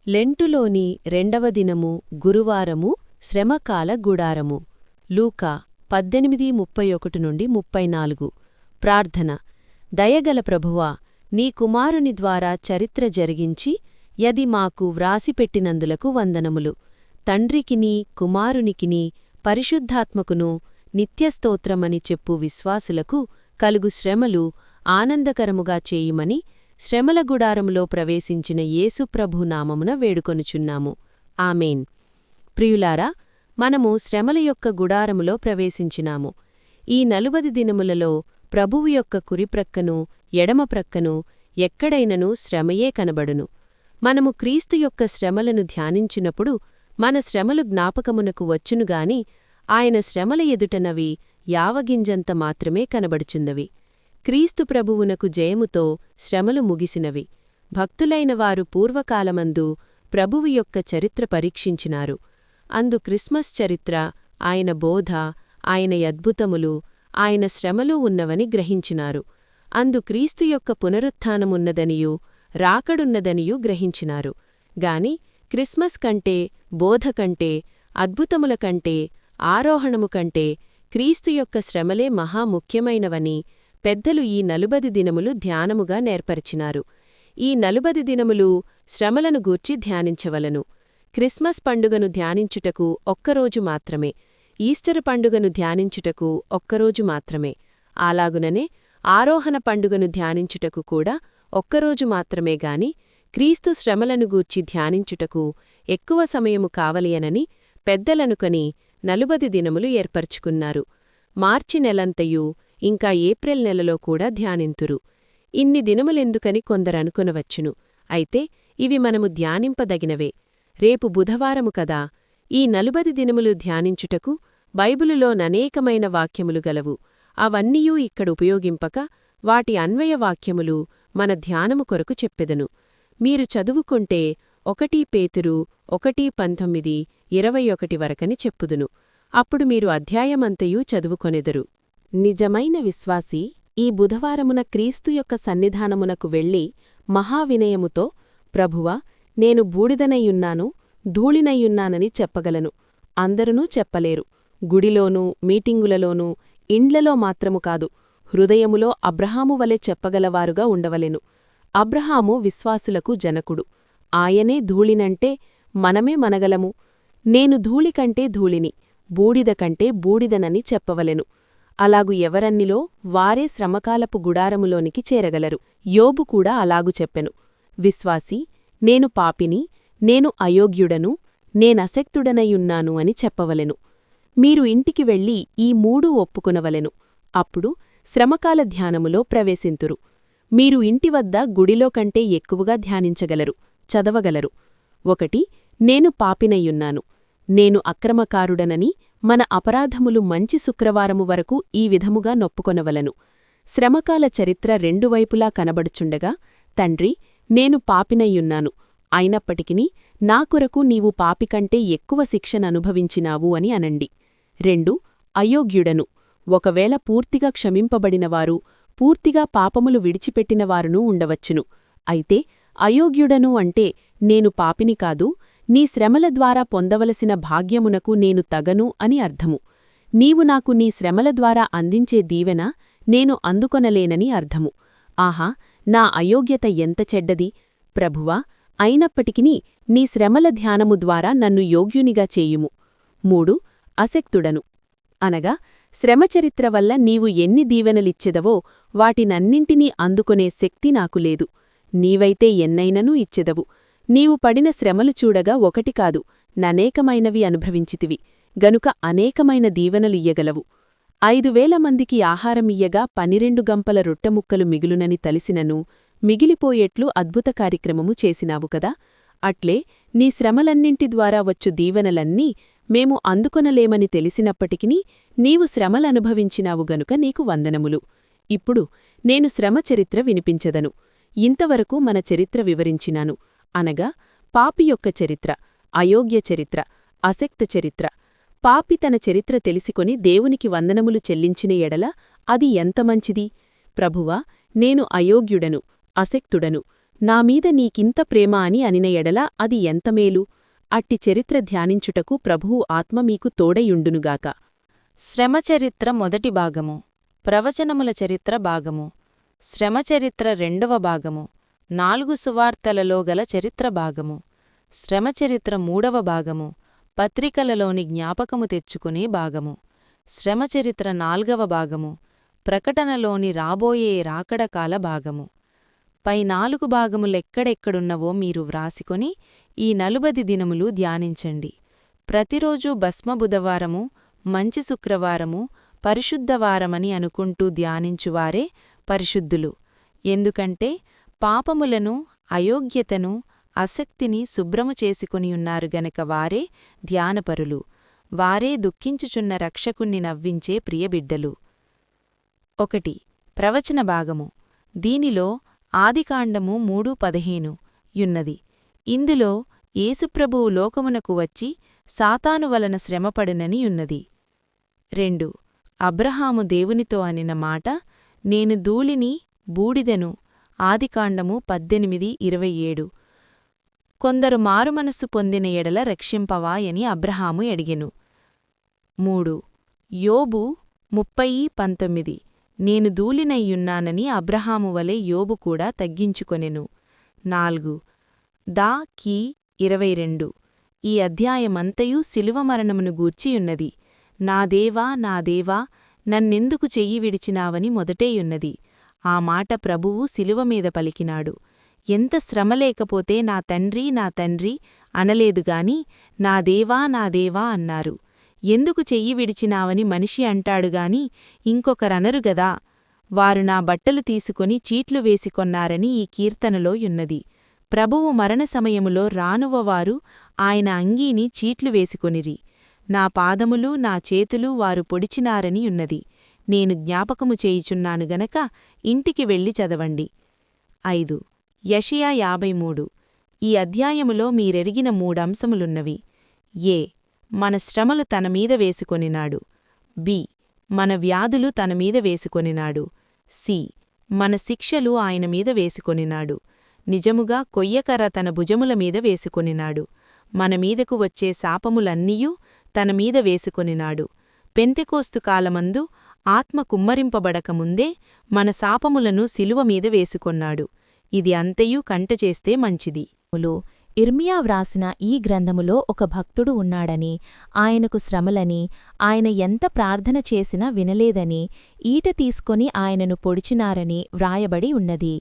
లెంటులోని రెండవ దినము గురువారము శ్రమకాల గుడారము లూకా 18:31-34 ప్రార్థన దయగల ప్రభువా నీ కుమారుని ద్వారా చరిత్ర జరిగించి యది మాకు వ్రాసిపెట్టినందులకు వందనములు తండ్రికిని కుమారునికిని పరిశుద్ధాత్మకును నిత్యస్తోత్రమని చెప్పు విశ్వాసులకు కలుగు శ్రమలు ఆనందకరముగా చేయుమని శ్రమల గుడారములో ప్రవేశించిన యేసుప్రభు నామమున వేడుకొనుచున్నాము ఆమేన్ ప్రియులారా మనము శ్రమల యొక్క గుడారములో ప్రవేశించినాము ఈ 40 దినములలో ప్రభువు యొక్క కుడిప్రక్కను ఎడమప్రక్కను ఎక్కడైనను శ్రమయే కనబడును మనము క్రీస్తు యొక్క శ్రమలను ధ్యానించినప్పుడు మన శ్రమలు జ్ఞాపకమునకు వచ్చునుగాని ఆయన శ్రమల ఎదుటనవి యావగింజంత మాత్రమే కనబడుచున్నవి క్రీస్తు ప్రభువునకు జయముతో శ్రమలు ముగిసినవి భక్తులైన వారు పూర్వకాలమందు ప్రభువు యొక్క చరిత్ర పరీక్షించినారు అందు క్రిస్మస్ చరిత్ర ఆయన బోధ ఆయన అద్భుతములు ఆయన శ్రమలు ఉన్నవని గ్రహించినారు అందు క్రీస్తు యొక్క పునరుత్థానమున్నదనియూ రాకడున్నదనియూ గ్రహించినారు గాని క్రిస్మస్ కంటే బోధ కంటే అద్భుతముల కంటే ఆరోహణము కంటే క్రీస్తు యొక్క శ్రమలే మహాముఖ్యమైనవని పెద్దలు ఈ 40 దినములు ధ్యానముగా నేర్పరిచినారు ఈ 40 దినములు శ్రమలను గూర్చి ధ్యానించవలను క్రిస్మస్ పండుగను ధ్యానించుటకు ఒక్కరోజు మాత్రమే ఈస్టర్ పండుగను ధ్యానించుటకు ఒక్కరోజు మాత్రమే అలాగుననే ఆరోహణ పండుగను ధ్యానించుటకు కూడా ఒక్కరోజు మాత్రమే గాని క్రీస్తు శ్రమలను గూర్చి ధ్యానించుటకు ఎక్కువ సమయము కావలియనని పెద్దలనుకొని 40 దినములు ఏర్పరచుకున్నారు మార్చి నెలంతయూ ఇంకా ఏప్రిల్ నెలలో కూడా ధ్యానింతురు ఇన్ని దినములెందుకని కొందరనుకొనవచ్చును అయితే ఇవి మనము ధ్యానింపదగినవే రేపు బుధవారము కదా ఈ 40 దినములు ధ్యానించుటకు బైబిలులోననేకమైన వాక్యములు గలవు అవన్నీయూ ఇక్కడ ఉపయోగింపక వాటి అన్వయ వాక్యములు మన ధ్యానము కొరకు చెప్పెదను మీరు చదువుకొంటే 1 పేతురు 1:19-21 వరకని చెప్పుదును అప్పుడు మీరు అధ్యాయమంతయూ చదువుకొనెదరు నిజమైన విశ్వాసి ఈ బుధవారమున క్రీస్తు యొక్క సన్నిధానమునకు వెళ్ళి మహావినయముతో ప్రభువా నేను బూడిదనయ్యున్నాను ధూళినయ్యున్నానని చెప్పగలను అందరునూ చెప్పలేరు గుడిలోనూ మీటింగులలోనూ ఇండ్లలో మాత్రము కాదు హృదయములో అబ్రహాము వలె చెప్పగలవారుగా ఉండవలెను అబ్రహాము విశ్వాసులకు జనకుడు ఆయనే ధూళినంటే మనమే మనగలము నేను ధూళికంటే ధూళిని బూడిదకంటే బూడిదనని చెప్పవలెను అలాగు ఎవరన్నిలో వారే శ్రమకాలపు గుడారములోనికి చేరగలరు యోబు కూడా అలాగు చెప్పెను విశ్వాసి నేను పాపిని నేను అయోగ్యుడను నేనశక్తుడనయున్నాను అని చెప్పవలెను మీరు ఇంటికి వెళ్ళి ఈ 3 ఒప్పుకునవలెను అప్పుడు శ్రమకాల ధ్యానములో ప్రవేశింతురు మీరు ఇంటివద్ద గుడిలో కంటే ఎక్కువగా ధ్యానించగలరు చదవగలరు 1 నేను పాపినయ్యున్నాను నేను అక్రమకారుడనని మన అపరాధములు మంచి శుక్రవారము వరకు ఈ విధముగా నొప్పుకొనవలను శ్రమకాల చరిత్ర రెండు వైపులా కనబడుచుండగా తండ్రి నేను పాపినయ్యున్నాను అయినప్పటికిని నా కొరకు నీవు పాపికంటే ఎక్కువ శిక్షననుభవించినావు అని అనండి 2 అయోగ్యుడను ఒకవేళ పూర్తిగా క్షమింపబడినవారు పూర్తిగా పాపములు విడిచిపెట్టినవారునూ ఉండవచ్చును అయితే అయోగ్యుడను అంటే నేను పాపిని కాదు నీ శ్రమల ద్వారా పొందవలసిన భాగ్యమునకు నేను తగను అని అర్థము నీవు నాకు నీ శ్రమల ద్వారా అందించే దీవెన నేను అందుకొనలేనని అర్థము ఆహా నా అయోగ్యత ఎంత చెడ్డది ప్రభువా అయినప్పటికిని నీ శ్రమల ధ్యానము ద్వారా నన్ను యోగ్యునిగా చేయుము 3 అశక్తుడను అనగా శ్రమచరిత్ర వల్ల నీవు ఎన్ని దీవెనలిచ్చెదవో వాటినన్నింటినీ అందుకొనే శక్తి నాకు లేదు నీవైతే ఎన్నైననూ ఇచ్చెదవు నీవు పడిన శ్రమలు చూడగా 1 కాదు ననేకమైనవి అనుభవించితివి గనుక అనేకమైన దీవెనలియ్యగలవు 5,000 మందికి ఆహారమియ్యగా 12 గంపల రొట్టెముక్కలు మిగులునని తలిసినను మిగిలిపోయేట్లు అద్భుత కార్యక్రమము చేసినావు కదా అట్లే నీ శ్రమలన్నింటి ద్వారా వచ్చు దీవెనలన్నీ మేము అందుకొనలేమని తెలిసినప్పటికినీ నీవు శ్రమలనుభవించినావు గనుక నీకు వందనములు ఇప్పుడు నేను శ్రమ చరిత్ర వినిపించెదను ఇంతవరకు మన చరిత్ర వివరించినాను అనగా పాపి యొక్క చరిత్ర అయోగ్య చరిత్ర అశక్త చరిత్ర పాపి తన చరిత్ర తెలిసికొని దేవునికి వందనములు చెల్లించిన ఎడల అది ఎంత మంచిది ప్రభువా నేను అయోగ్యుడను అశక్తుడను నామీద నీకింత ప్రేమ అని అనిన ఎడల అది ఎంత మేలు. అట్టి చరిత్ర ధ్యానించుటకు ప్రభువు ఆత్మ మీకు తోడయుండునుగాక. శ్రమచరిత్ర మొదటి భాగము. ప్రవచనముల చరిత్ర భాగము. శ్రమచరిత్ర రెండవ భాగము. 4 సువార్తలలో గల చరిత్ర భాగము. శ్రమచరిత్ర మూడవ భాగము. పత్రికలలోని జ్ఞాపకము తెచ్చుకునే భాగము. శ్రమచరిత్ర 4వ భాగము. ప్రకటనలోని రాబోయే రాకడకాల భాగము. పై 4 భాగములెక్కడెక్కడున్నవో మీరు వ్రాసికొని ఈ 40 దినములు ధ్యానించండి. ప్రతిరోజూ భస్మ బుధవారము, మంచి శుక్రవారము, పరిశుద్ధవారమని అనుకుంటూ ధ్యానించువారే పరిశుద్ధులు. ఎందుకంటే పాపములను, అయోగ్యతను, అసక్తిని శుభ్రము చేసుకొనియున్నారు గనక వారే ధ్యానపరులు. వారే దుఃఖించుచున్న రక్షకుణ్ణి నవ్వించే ప్రియబిడ్డలు. 1. ప్రవచన భాగము. దీనిలో ఆదికాండము 3:15 యున్నది. ఇందులో యేసుప్రభువు లోకమునకు వచ్చి సాతాను వలన శ్రమపడునని యున్నది. 2. అబ్రహాము దేవునితో అనిన మాట, నేను ధూళిని, బూడిదెను. ఆదికాండము 18:27. కొందరు మారుమనస్సు పొందిన ఎడల రక్షింపవా అని అబ్రహాము అడిగెను. 3. యోబు 30:19. నేను ధూళినయ్యున్నానని అబ్రహాము వలె యోబు కూడా తగ్గించుకొనెను. 4. దా కీ 22. ఈ అధ్యాయమంతయు శిలువ మరణమును గూర్చియున్నది. నా దేవా, నా దేవా, నన్నెందుకు చెయ్యి విడిచినావని మొదటేయున్నది. ఆ మాట ప్రభువు శిలువమీద పలికినాడు. ఎంత శ్రమలేకపోతే నా తండ్రీ, నా తండ్రీ అనలేదుగాని నా దేవా, నా దేవా అన్నారు. ఎందుకు చెయ్యి విడిచినావని మనిషి అంటాడుగాని ఇంకొకరనరుగదా. వారు నా బట్టలు తీసుకొని చీట్లు వేసికొన్నారని ఈ కీర్తనలో యున్నది. ప్రభువు మరణ సమయములో రానువవారు ఆయన అంగీని చీట్లు వేసికొనిరి. నా పాదములు, నా చేతులు వారు పొడిచినారని యున్నది. నేను జ్ఞాపకము చేయుచున్నాను గనక ఇంటికి వెళ్ళి చదవండి. 5. యెషయా 53. ఈ అధ్యాయములో మీరెరిగిన 3 అంశములున్నవి. ఏ. మన శ్రమలు తనమీద వేసుకొనినాడు. బి. మన వ్యాధులు తనమీద వేసుకొనినాడు. సి. మన శిక్షలు ఆయనమీద వేసుకొనినాడు. నిజముగా కొయ్యకర్ర తన భుజముల మీద వేసుకొనినాడు. మనమీదకు వచ్చే శాపములన్నీయూ తనమీద వేసుకొనినాడు. పెంతెకోస్తు కాలమందు ఆత్మ కుమ్మరింపబడకముందే మన శాపములను శిలువమీద వేసుకొన్నాడు. ఇది అంతయూ కంటచేస్తే మంచిది. ఇర్మియా వ్రాసిన ఈ గ్రంథములో ఒక భక్తుడు ఉన్నాడని, ఆయనకు శ్రమలని, ఆయన ఎంత ప్రార్థన చేసినా వినలేదని, ఈట తీసుకొని ఆయనను పొడిచినారని వ్రాయబడి ఉన్నది.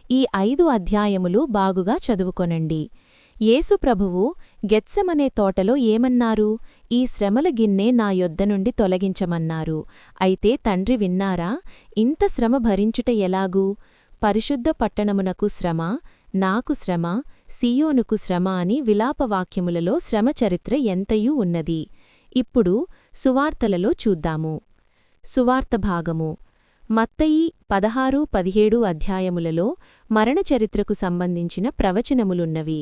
ఈ 5 అధ్యాయములు బాగుగా చదువుకొనండి. యేసు ప్రభువు గెత్సెమనే తోటలో ఏమన్నారు? ఈ శ్రమల గిన్నె నా యొద్ద నుండి తొలగించమన్నారు. అయితే తండ్రి విన్నారా? ఇంత శ్రమ భరించుట ఎలాగూ? పరిశుద్ధ పట్టణమునకు శ్రమ, నాకు శ్రమ, సీయోనుకు శ్రమ అని విలాపవాక్యములలో శ్రమ చరిత్ర ఎంతయూ ఉన్నది. ఇప్పుడు సువార్తలలో చూద్దాము. సువార్త భాగము. మత్తయి 16-17 అధ్యాయములలో మరణచరిత్రకు సంబంధించిన ప్రవచనములున్నవి.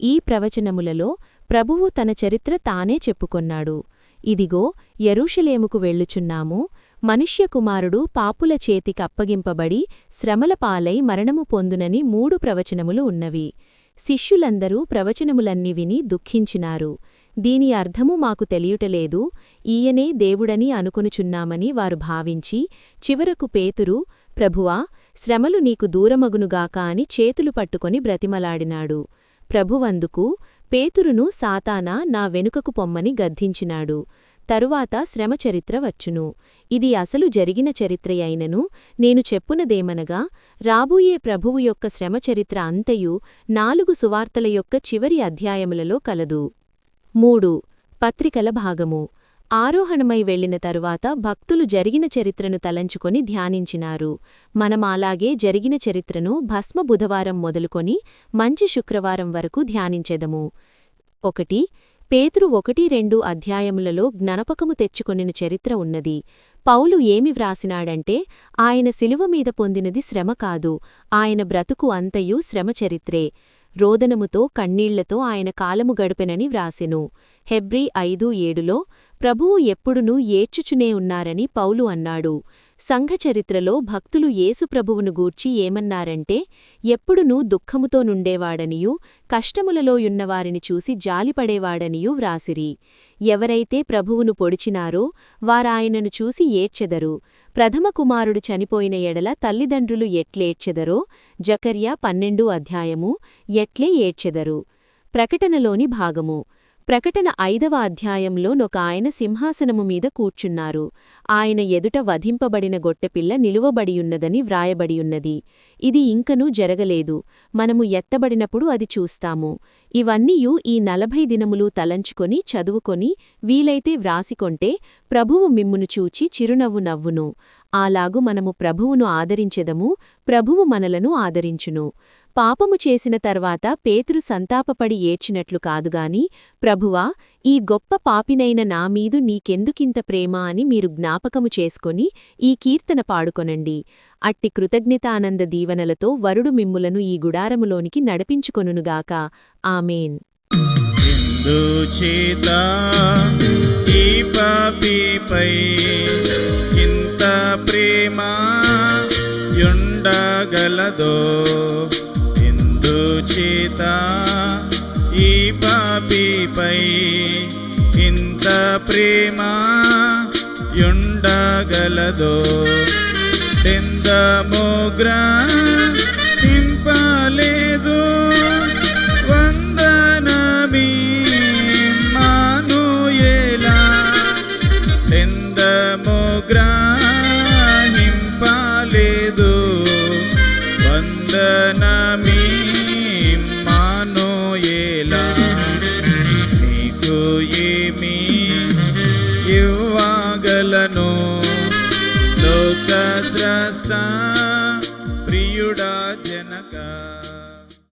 ఈ ప్రవచనములలో ప్రభువు తన చరిత్ర తానే చెప్పుకొన్నాడు. ఇదిగో, యెరూషలేముకు వెళ్ళుచున్నాము. మనుష్యకుమారుడు పాపుల చేతికప్పగింపబడి శ్రమలపాలై మరణము పొందునని 3 ప్రవచనములు ఉన్నవి. శిష్యులందరూ ప్రవచనములన్ని విని దుఃఖించినారు. దీని అర్థము మాకు తెలియుటలేదు, ఈయనే దేవుడని అనుకొనుచున్నామని వారు భావించి, చివరకు పేతురు, ప్రభువా, శ్రమలు నీకు దూరమగునుగాక అని చేతులు పట్టుకొని బ్రతిమలాడినాడు. ప్రభువందుకు, పేతురును సాతానా నా వెనుకకు పొమ్మని గద్దించినాడు. తరువాత శ్రమచరిత్ర వచ్చును. ఇది అసలు జరిగిన చరిత్రయైనను నేను చెప్పునదేమనగా, రాబోయే ప్రభువు యొక్క శ్రమచరిత్ర అంతయు 4 సువార్తల యొక్క చివరి అధ్యాయములలో కలదు. 3. పత్రికల భాగము. ఆరోహణమై వెళ్లిన తరువాత భక్తులు జరిగిన చరిత్రను తలంచుకొని ధ్యానించినారు. మనమాలాగే జరిగిన చరిత్రను భస్మ బుధవారం మొదలుకొని మంచి శుక్రవారం వరకు ధ్యానించెదము. 1. పేతురు 1-2 అధ్యాయములలో జ్ఞాపకము తెచ్చుకొనిన చరిత్ర ఉన్నది. పౌలు ఏమి వ్రాసినాడంటే, ఆయన శిలువమీద పొందినది శ్రమ కాదు, ఆయన బ్రతుకు అంతయు శ్రమచరిత్రే. రోదనముతో కన్నీళ్లతో ఆయన కాలము గడిపెనని వ్రాసెను. హెబ్రీ 5:7లో ప్రభువు ఎప్పుడునూ ఏడ్చుచునే ఉన్నారని పౌలు అన్నాడు. సంఘచరిత్రలో భక్తులు యేసుప్రభువును గూర్చి ఏమన్నారంటే, ఎప్పుడునూ దుఃఖముతో నుండేవాడనియూ కష్టములలో యున్నవారిని చూసి జాలిపడేవాడనియూ వ్రాసిరి. ఎవరైతే ప్రభువును పొడిచినారో వారాయనను చూసి ఏడ్చెదరు. ప్రథమ కుమారుడు చనిపోయిన ఎడల తల్లిదండ్రులు ఎట్లేడ్చెదరో జకర్యా 12 అధ్యాయము ఎట్లే ఏడ్చెదరు. ప్రకటనలోని భాగము. ప్రకటన 5వ అధ్యాయంలో నొకాయన సింహాసనము మీద కూర్చున్నారు. ఆయన ఎదుట వధింపబడిన గొట్టెపిల్ల నిలువబడియున్నదని వ్రాయబడియున్నది. ఇది ఇంకనూ జరగలేదు. మనము ఎత్తబడినప్పుడు అది చూస్తాము. ఇవన్నీయు ఈ 40 దినములు తలంచుకొని చదువుకొని వీలైతే వ్రాసికొంటే ప్రభువు మిమ్మును చూచి చిరునవ్వు నవ్వును. అలాగు మనము ప్రభువును ఆదరించెదము, ప్రభువు మనలను ఆదరించును. పాపము చేసిన తర్వాత పేతురు సంతాపపడి ఏడ్చినట్లు కాదుగాని, ప్రభువా, ఈ గొప్ప పాపినైన నామీదు నీకెందుకింత ప్రేమ అని మీరు జ్ఞాపకము చేసుకొని ఈ కీర్తన పాడుకొనండి. అట్టి కృతజ్ఞతానంద దీవనలతో వరుడు మిమ్ములను ఈ గుడారములోనికి నడిపించుకొనుగాక. ఆమేన్. ఎందుచేత ఈ పాపిపై ఇంత ప్రేమ యుండగలదో, ఎందుచేత ఈ పాపిపై ఇంత ప్రేమ యుండగలదో, ఎందమోగ్రా